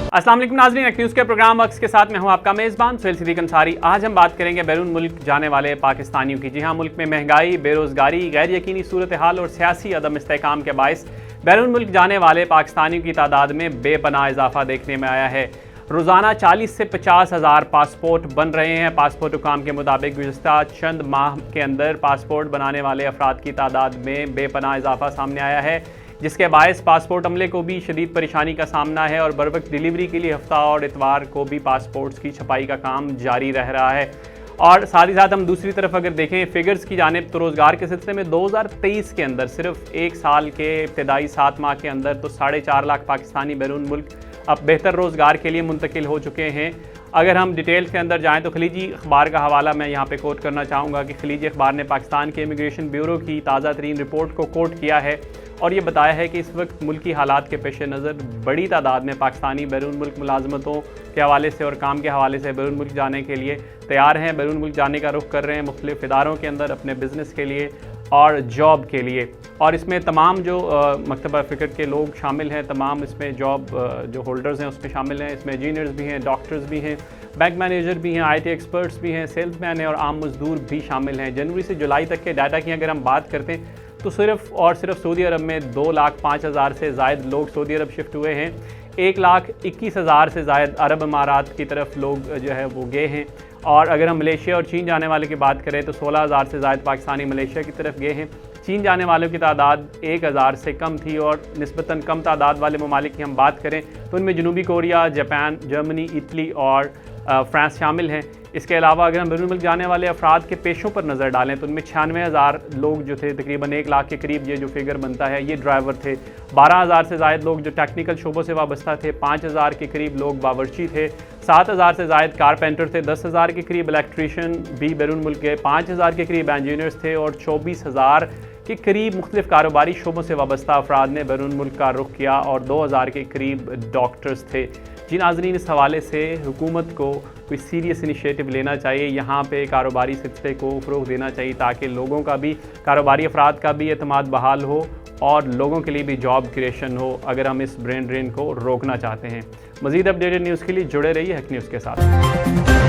अस्सलाम वालेकुम नाज़रीन, एक न्यूज़ के प्रोग्राम वक्स के साथ मैं हूं आपका मेज़बान सुहेल सिद्दीक अंसारी। आज हम बात करेंगे बैरून मुल्क जाने वाले पाकिस्तानियों की। जी हां, मुल्क में महंगाई, बेरोज़गारी, गैर यकीनी सूरत हाल और सियासी अदम इस्तेहकाम के बायस बैरून मुल्क जाने वाले पाकिस्तानियों की तादाद में बेपनाह इजाफा देखने में आया है। रोज़ाना 40 से 50 हज़ार पासपोर्ट बन रहे हैं। पासपोर्ट हुकाम के मुताबिक गुज़िश्ता चंद माह के अंदर पासपोर्ट बनाने वाले अफराद की तादाद में बेपनाह इजाफा सामने आया है, जिसके बायस पासपोर्ट अमले को भी शदीद परेशानी का सामना है और बर वक्त डिलीवरी के लिए हफ्ता और इतवार को भी पासपोर्ट्स की छपाई का काम जारी रह रहा है। और साथ ही साथ हम दूसरी तरफ अगर देखें फिगर्स की जानिब, तो रोज़गार के सिलसिले में 2023 के अंदर सिर्फ एक साल के इब्तदाई 7 माह के अंदर तो 4.5 लाख पाकिस्तानी बैरून मुल्क अब बेहतर रोज़गार के लिए मुंतकिल हो चुके हैं। अगर हम डिटेल्स के अंदर जाएं तो खलीजी अखबार का हवाला मैं यहाँ पे कोट करना चाहूँगा कि खलीजी अखबार ने पाकिस्तान के इमिग्रेशन ब्यूरो की ताज़ा तरीन रिपोर्ट को कोट किया है और ये बताया है कि इस वक्त मुल्की हालात के पेश नज़र बड़ी तादाद में पाकिस्तानी बैरून मुल्क मुलाजमतों के हवाले से और काम के हवाले से बैरून मुल्क जाने के लिए तैयार हैं, बैरून मुल्क जाने का रुख कर रहे हैं मुख्तलिफ इदारों के अंदर अपने बिज़नेस के लिए और जॉब के लिए। और इसमें तमाम जो मकतबा फ़िक्र के लोग शामिल हैं, तमाम इसमें जॉब जो होल्डर्स हैं उसमें शामिल हैं। इसमें इंजीनियर्स भी हैं, डॉक्टर्स भी हैं, बैंक मैनेजर भी हैं, IT एक्सपर्ट्स भी हैं, सेल्समैन हैं और आम मजदूर भी शामिल हैं। जनवरी से जुलाई तक के डाटा की अगर हम बात करते हैं तो सिर्फ और सिर्फ सऊदी अरब में 2,05,000 से ज़ायद लोग सऊदी अरब शिफ्ट हुए हैं। 1,21,000 से ज़ायद अरब अमारात की तरफ लोग जो है वो गए हैं। और अगर हम मलेशिया और चीन जाने वाले की बात करें तो 16,000 से ज़ायद पाकिस्तानी मलेशिया की तरफ गए हैं। चीन जाने वालों की तादाद 1,000 से कम थी और निस्बतन कम तादाद वाले ममालिक की हम बात करें तो उनमें जनूबी कोरिया, जापान, जर्मनी, इटली और फ्रांस शामिल हैं। इसके अलावा अगर हम बैरून मुल्क जाने वाले अफराद के पेशों पर नज़र डालें तो उनमें 96,000 लोग जो थे, तकरीबन 1 लाख के करीब ये जो फिगर बनता है, ये ड्राइवर थे। 12,000 से ज़ायद लोग जो टेक्निकल शोबों से वाबस्ता थे, 5,000 के करीब लोग बावर्ची थे, 7,000 से ज़ायद कारपेंटर थे, 10,000 के करीब इलेक्ट्रीशियन भी बैरून मुल्क गए, 5,000 के करीब इंजीनियर्स थे और 24,000 के करीब मुख्तलिफ कारोबारी शोबों से वाबस्ता अफराद ने बैरून मुल्क का रुख किया और 2,000 के करीब डॉक्टर्स थे। जी नाज़रीन, इस हवाले से हुकूमत को कोई सीरियस इनिशिएटिव लेना चाहिए, यहाँ पे कारोबारी सिलसिले को फ़रोग़ देना चाहिए ताकि लोगों का भी, कारोबारी अफराद का भी एतमाद बहाल हो और लोगों के लिए भी जॉब क्रिएशन हो, अगर हम इस ब्रेन ड्रेन को रोकना चाहते हैं। मज़ीद अपडेटेड न्यूज़ के लिए जुड़े रहिए हक न्यूज़ के साथ।